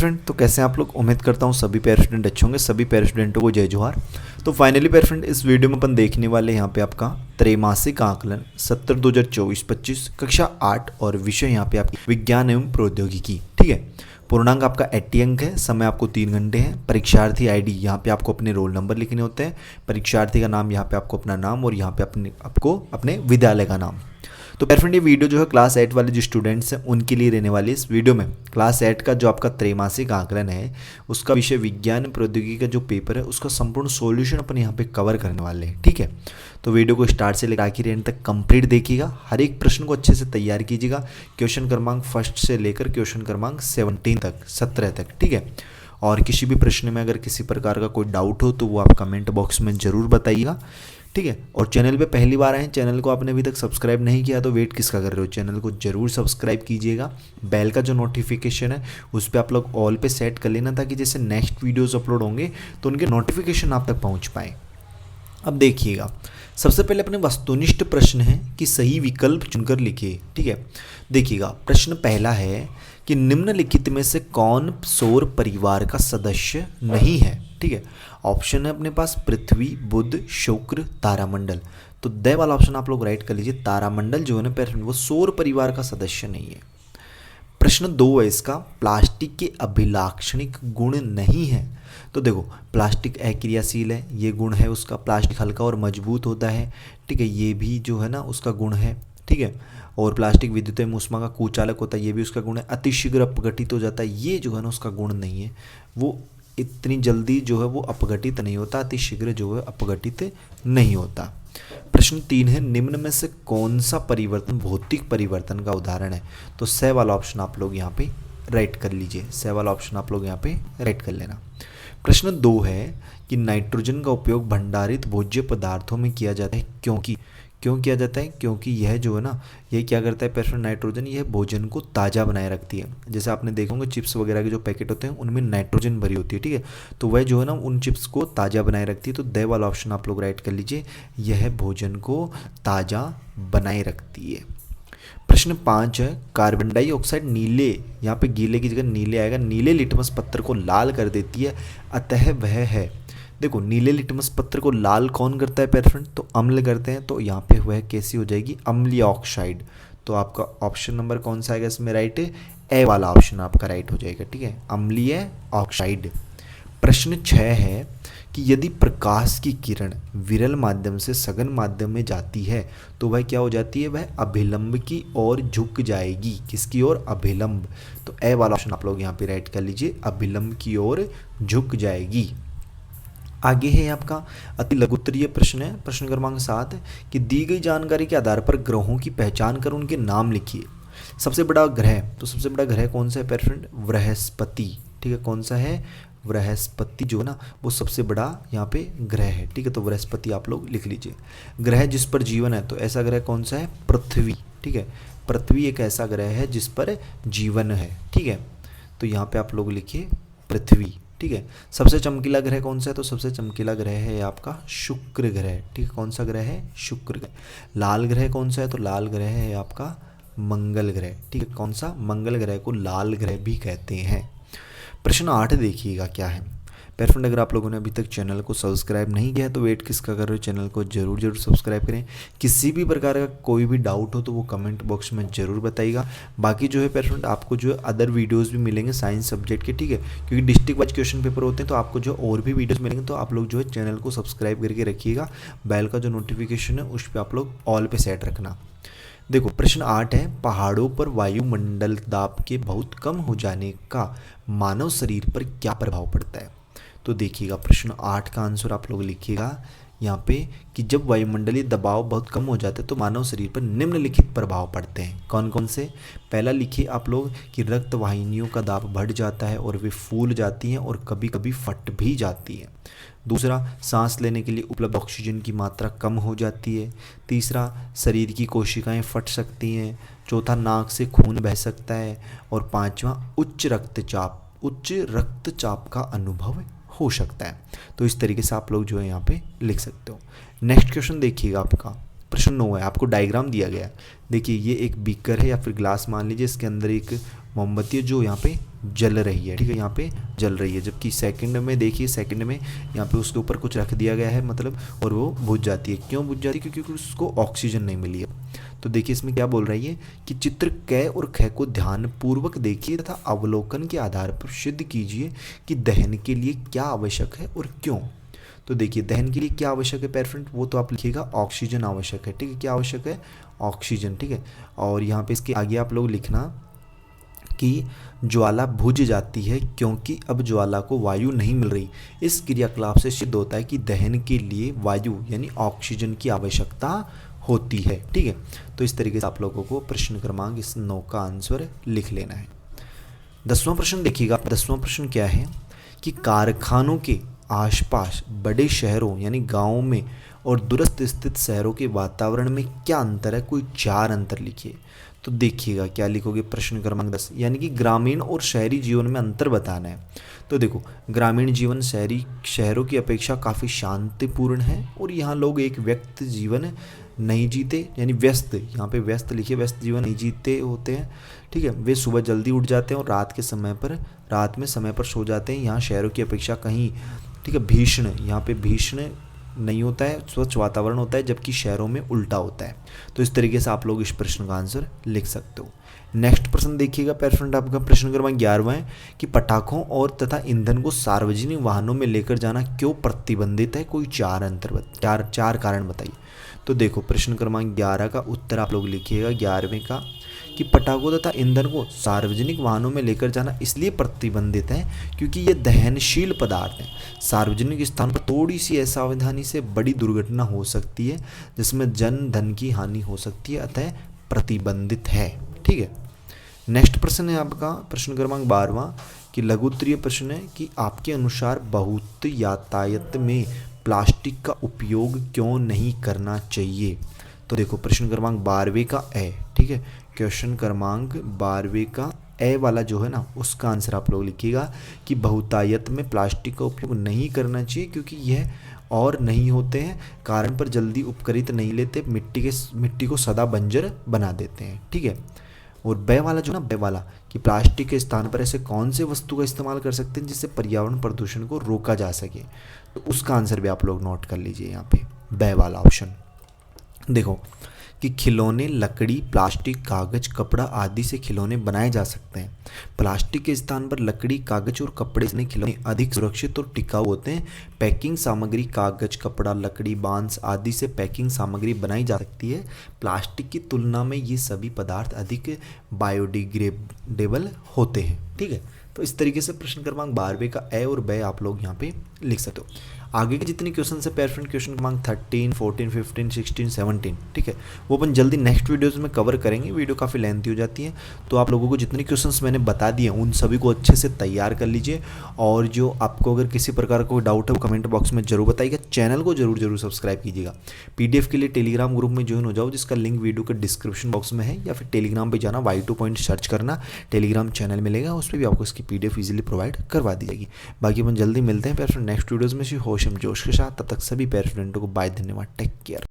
Friend, तो कैसे हैं आप लोग। उम्मीद करता हूँ सभी पैरा स्टूडेंट अच्छे होंगे। सभी पैरा स्टूडेंटों को जय जोहार। तो फाइनली पैरा फ्रेंड, इस वीडियो में अपन देखने वाले यहाँ पे आपका त्रैमासिक आकलन सत्र 2024-25 कक्षा 8 और विषय यहाँ पे आपकी विज्ञान एवं प्रौद्योगिकी। ठीक है, पूर्णांक आपका 80 अंक है, समय आपको 3 घंटे हैं। परीक्षार्थी आईडी यहाँ पे आपको अपने रोल नंबर लिखने होते हैं। परीक्षार्थी का नाम यहाँ पे आपको अपना नाम और यहाँ पे आपको अपने विद्यालय का नाम। तो फ्रेंड, ये वीडियो जो है क्लास 8 वाले जो स्टूडेंट्स हैं उनके लिए रहने वाली है। इस वीडियो में क्लास 8 का जो आपका त्रैमासिक आकलन है उसका विषय विज्ञान प्रौद्योगिकी का जो पेपर है उसका संपूर्ण सॉल्यूशन अपन यहाँ पे कवर करने वाले हैं। ठीक है, तो वीडियो को स्टार्ट से लेकर आखिर एंड तक कंप्लीट देखिएगा। हर एक प्रश्न को अच्छे से तैयार कीजिएगा। क्वेश्चन क्रमांक 1 से लेकर क्वेश्चन क्रमांक 17 तक। ठीक है, और किसी भी प्रश्न में अगर किसी प्रकार का कोई डाउट हो तो वो आप कमेंट बॉक्स में ज़रूर बताइएगा। ठीक है, और चैनल पे पहली बार आए, चैनल को आपने अभी तक सब्सक्राइब नहीं किया तो वेट किसका कर रहे हो, चैनल को जरूर सब्सक्राइब कीजिएगा। बेल का जो नोटिफिकेशन है उस पर आप लोग ऑल पे सेट कर लेना ताकि जैसे नेक्स्ट वीडियोस अपलोड होंगे तो उनके नोटिफिकेशन आप तक पहुंच पाए। अब देखिएगा, सबसे पहले अपने वस्तुनिष्ठ प्रश्न है कि सही विकल्प चुनकर लिखिए। ठीक है, देखिएगा प्रश्न पहला है कि निम्नलिखित में से कौन सौर परिवार का सदस्य नहीं है। ठीक है, ऑप्शन है अपने पास पृथ्वी, बुध, शुक्र, तारामंडल। तो दे वाला ऑप्शन आप लोग राइट कर लीजिए। तारामंडल जो है ना वो सौर परिवार का सदस्य नहीं है। प्रश्न 2 है इसका, प्लास्टिक के अभिलाक्षणिक गुण नहीं है। तो देखो, प्लास्टिक अक्रियाशील है, ये गुण है उसका। प्लास्टिक हल्का और मजबूत होता है। ठीक है, ये भी जो है ना उसका गुण है। ठीक है, और प्लास्टिक विद्युत एवं ऊष्मा का कुचालक होता है, ये भी उसका गुण है। अतिशीघ्र अपघटित हो जाता है, ये जो है ना उसका गुण नहीं है। वो इतनी जल्दी जो है वो अपघटित नहीं होता, अतिशीघ्र जो है अपघटित नहीं होता। प्रश्न 3 है, निम्न में से कौन सा परिवर्तन भौतिक परिवर्तन का उदाहरण है। तो स वाला ऑप्शन आप लोग यहाँ पे राइट कर लीजिए। स वाला ऑप्शन आप लोग यहाँ पे राइट कर लेना। प्रश्न 2 है कि नाइट्रोजन का उपयोग भंडारित भोज्य पदार्थों में किया जाता है क्यों किया जाता है, क्योंकि यह जो है ना ये क्या करता है पेट्रोल नाइट्रोजन, यह भोजन को ताज़ा बनाए रखती है। जैसे आपने देखा होगा चिप्स वगैरह के जो पैकेट होते हैं उनमें नाइट्रोजन भरी होती है। ठीक है, तो वह जो है ना उन चिप्स को ताज़ा बनाए रखती है। तो दे वाला ऑप्शन आप लोग राइट कर लीजिए, यह भोजन को ताज़ा बनाए रखती है। प्रश्न 5 है, कार्बन डाइऑक्साइड नीले, यहाँ पे गीले की जगह नीले आएगा, नीले लिटमस पत्र को लाल कर देती है, अतः वह है। देखो, नीले लिटमस पत्र को लाल कौन करता है पेट्रोल, तो अम्ल करते हैं। तो यहाँ पे वह कैसी हो जाएगी, अम्लीय ऑक्साइड। तो आपका ऑप्शन नंबर कौन सा आएगा इसमें राइट है, ए वाला ऑप्शन आपका राइट हो जाएगा। ठीक है, अम्लीय ऑक्साइड। प्रश्न 6 है कि यदि प्रकाश की किरण विरल माध्यम से सघन माध्यम में जाती है तो वह क्या हो जाती है, वह अभिलंब की ओर झुक जाएगी। किसकी ओर, अभिलंब। तो ए वाला ऑप्शन आप लोग यहाँ पे राइट कर लीजिए, अभिलंब की ओर झुक जाएगी। आगे है आपका अति लघुत्तरीय प्रश्न है, प्रश्न क्रमांक 7 कि दी गई जानकारी के आधार पर ग्रहों की पहचान कर उनके नाम लिखिए। सबसे बड़ा ग्रह, तो सबसे बड़ा ग्रह कौन सा है पेट्रेंट, बृहस्पति। ठीक है, कौन सा है, बृहस्पति जो है ना वो सबसे बड़ा यहाँ पे ग्रह है। ठीक है, तो बृहस्पति आप लोग लिख लीजिए। ग्रह जिस पर जीवन है, तो ऐसा ग्रह कौन सा है, पृथ्वी। ठीक है, पृथ्वी एक ऐसा ग्रह है जिस पर जीवन है। ठीक है, तो यहाँ पे आप लोग लिखिए पृथ्वी। ठीक है, सबसे चमकीला ग्रह कौन सा है, तो सबसे चमकीला ग्रह है आपका शुक्र ग्रह। ठीक है, कौन सा ग्रह है, शुक्र ग्रह। लाल ग्रह कौन सा है, तो लाल ग्रह है आपका मंगल ग्रह। ठीक है, कौन सा, मंगल ग्रह को लाल ग्रह भी कहते हैं। प्रश्न 8 देखिएगा क्या है पेरफ्रेंड, अगर आप लोगों ने अभी तक चैनल को सब्सक्राइब नहीं किया है तो वेट किसका कर रहे हो, चैनल को जरूर सब्सक्राइब करें। किसी भी प्रकार का कोई भी डाउट हो तो वो कमेंट बॉक्स में ज़रूर बताइएगा। बाकी जो है पेरफ्रेंड आपको जो है अदर वीडियोस भी मिलेंगे साइंस सब्जेक्ट के। ठीक है, क्योंकि डिस्ट्रिक्ट वाइज क्वेश्चन पेपर होते हैं तो आपको जो और भी वीडियोज़ मिलेंगे, तो आप लोग जो है चैनल को सब्सक्राइब करके रखिएगा। बेल का जो नोटिफिकेशन है उस पर आप लोग ऑल पे सेट रखना। देखो, प्रश्न 8 है, पहाड़ों पर वायुमंडल दाब के बहुत कम हो जाने का मानव शरीर पर क्या प्रभाव पड़ता है। तो देखिएगा, प्रश्न 8 का आंसर आप लोग लिखिएगा यहाँ पे कि जब वायुमंडलीय दबाव बहुत कम हो जाता है तो मानव शरीर पर निम्नलिखित प्रभाव पड़ते हैं। कौन कौन से, पहला लिखिए आप लोग कि रक्त वाहिनियों का दाब बढ़ जाता है और वे फूल जाती हैं और कभी कभी फट भी जाती हैं। दूसरा, सांस लेने के लिए उपलब्ध ऑक्सीजन की मात्रा कम हो जाती है। तीसरा, शरीर की कोशिकाएं फट सकती हैं। चौथा, नाक से खून बह सकता है। और पांचवा, उच्च रक्तचाप का अनुभव हो सकता है। तो इस तरीके से आप लोग जो है यहाँ पे लिख सकते हो। नेक्स्ट क्वेश्चन देखिएगा, आपका प्रश्न 9 है, आपको डायग्राम दिया गया है। देखिए, ये एक बीकर है या फिर ग्लास मान लीजिए, इसके अंदर एक मोमबत्ती है जो यहाँ पे जल रही है, ठीक है, यहाँ पे जल रही है। जबकि सेकंड में देखिए, सेकंड में यहाँ पे उसके ऊपर कुछ रख दिया गया है मतलब, और वो बुझ जाती है। क्यों बुझ जाती है? क्योंकि उसको ऑक्सीजन नहीं मिली है। तो देखिए इसमें क्या बोल रही है कि चित्र क और ख को ध्यानपूर्वक देखिए तथा अवलोकन के आधार पर सिद्ध कीजिए कि दहन के लिए क्या आवश्यक है और क्यों। तो देखिए दहन के लिए क्या आवश्यक है पैर फ्रेंड, वो तो आप लिखिएगा ऑक्सीजन आवश्यक है, ठीक है। क्या आवश्यक है? ऑक्सीजन, ठीक है। और यहाँ पे इसके आगे आप लोग लिखना कि ज्वाला बुझ जाती है क्योंकि अब ज्वाला को वायु नहीं मिल रही। इस क्रियाकलाप से सिद्ध होता है कि दहन के लिए वायु यानी ऑक्सीजन की आवश्यकता होती है, ठीक है। तो इस तरीके से आप लोगों को प्रश्न क्रमांक इस 9 का आंसर लिख लेना है। 10वां प्रश्न देखिएगा। 10वां प्रश्न क्या है कि कारखानों के आसपास बड़े शहरों यानी गांवों में और दूरस्थ स्थित शहरों के वातावरण में क्या अंतर है? कोई 4 अंतर लिखिए। तो देखिएगा क्या लिखोगे, प्रश्न क्रमांक 10 यानी कि ग्रामीण और शहरी जीवन में अंतर बताना है। तो देखो ग्रामीण जीवन शहरों की अपेक्षा काफ़ी शांतिपूर्ण है और यहाँ लोग एक व्यस्त जीवन नहीं जीते, यानी व्यस्त, यहाँ पे व्यस्त लिखिए, व्यस्त जीवन नहीं जीते होते हैं, ठीक है। वे सुबह जल्दी उठ जाते हैं और रात में समय पर सो जाते हैं। यहाँ शहरों की अपेक्षा कहीं, ठीक है, भीषण, यहाँ पे भीषण नहीं होता है, स्वच्छ वातावरण होता है, जबकि शहरों में उल्टा होता है। तो इस तरीके से आप लोग इस प्रश्न का आंसर लिख सकते हो। नेक्स्ट प्रश्न देखिएगा पैर फ्रेंड, आपका प्रश्न क्रमांक 11वां है कि पटाखों और तथा ईंधन को सार्वजनिक वाहनों में लेकर जाना क्यों प्रतिबंधित है? कोई 4 कारण बताइए। तो देखो प्रश्न क्रमांक 11 का उत्तर आप लोग लिखिएगा 11वें का कि पटाखों तथा ईंधन को सार्वजनिक वाहनों में लेकर जाना इसलिए प्रतिबंधित है क्योंकि ये दहनशील पदार्थ हैं। सार्वजनिक स्थान पर थोड़ी सी असावधानी से बड़ी दुर्घटना हो सकती है जिसमें जन धन की हानि हो सकती है, अतः प्रतिबंधित है, ठीक है। नेक्स्ट प्रश्न है आपका प्रश्न क्रमांक 12वां कि लघु उत्तरीय प्रश्न है कि आपके अनुसार बहुत यातायात में प्लास्टिक का उपयोग क्यों नहीं करना चाहिए? तो देखो प्रश्न क्रमांक 12वें का ए, ठीक है, क्वेश्चन क्रमांक 12वें का ए वाला जो है ना, उसका आंसर आप लोग लिखिएगा कि बहुतायत में प्लास्टिक का उपयोग नहीं करना चाहिए क्योंकि यह और नहीं होते हैं, कारण पर जल्दी उपकरित नहीं लेते, मिट्टी को सदा बंजर बना देते हैं, ठीक है। और बे वाला जो ना, बे वाला कि प्लास्टिक के स्थान पर ऐसे कौन से वस्तु का इस्तेमाल कर सकते हैं जिससे पर्यावरण प्रदूषण को रोका जा सके? तो उसका आंसर भी आप लोग नोट कर लीजिए यहाँ पे, बे वाला ऑप्शन। देखो कि खिलौने लकड़ी, प्लास्टिक, कागज, कपड़ा आदि से खिलौने बनाए जा सकते हैं। प्लास्टिक के स्थान पर लकड़ी, कागज और कपड़े से खिलौने अधिक सुरक्षित और टिकाऊ होते हैं। पैकिंग सामग्री कागज, कपड़ा, लकड़ी, बांस आदि से पैकिंग सामग्री बनाई जा सकती है। प्लास्टिक की तुलना में ये सभी पदार्थ अधिक बायोडिग्रेडेबल होते हैं, ठीक है। तो इस तरीके से प्रश्न क्रमांक 12वें का ए और बे आप लोग यहाँ पे लिख सकते हो। आगे के जितने क्वेश्चन है पैर फ्रेंड, क्वेश्चन क्रमांक 13, 14, 15, 16, 17, ठीक है, वो अपन जल्दी नेक्स्ट वीडियोस में कवर करेंगे। वीडियो काफ़ी लेंथी हो जाती है, तो आप लोगों को जितने क्वेश्चंस मैंने बता दिए उन सभी को अच्छे से तैयार कर लीजिए। और जो आपको अगर किसी प्रकार का कोई डाउट है वो कमेंट बॉक्स में जरूर बताइएगा। चैनल को जरूर सब्सक्राइब कीजिएगा। PDF के लिए टेलीग्राम ग्रुप में ज्वाइन हो जाओ, जिसका लिंक वीडियो के डिस्क्रिप्शन बॉक्स में है, या फिर टेलीग्राम पर जाना, Y2 पॉइंट सर्च करना, टेलीग्राम चैनल मिलेगा, उस पर भी आपको इसकी PDF ईजिली प्रोवाइड करवा दी जाएगी। बाकी अपन जल्दी मिलते हैं पैर फ्रेंड नेक्स्ट वीडियोज़ में, होशम जोश के साथ। तब तक सभी पैर फ्रेंडों को बाय, धन्यवाद, टेक केयर।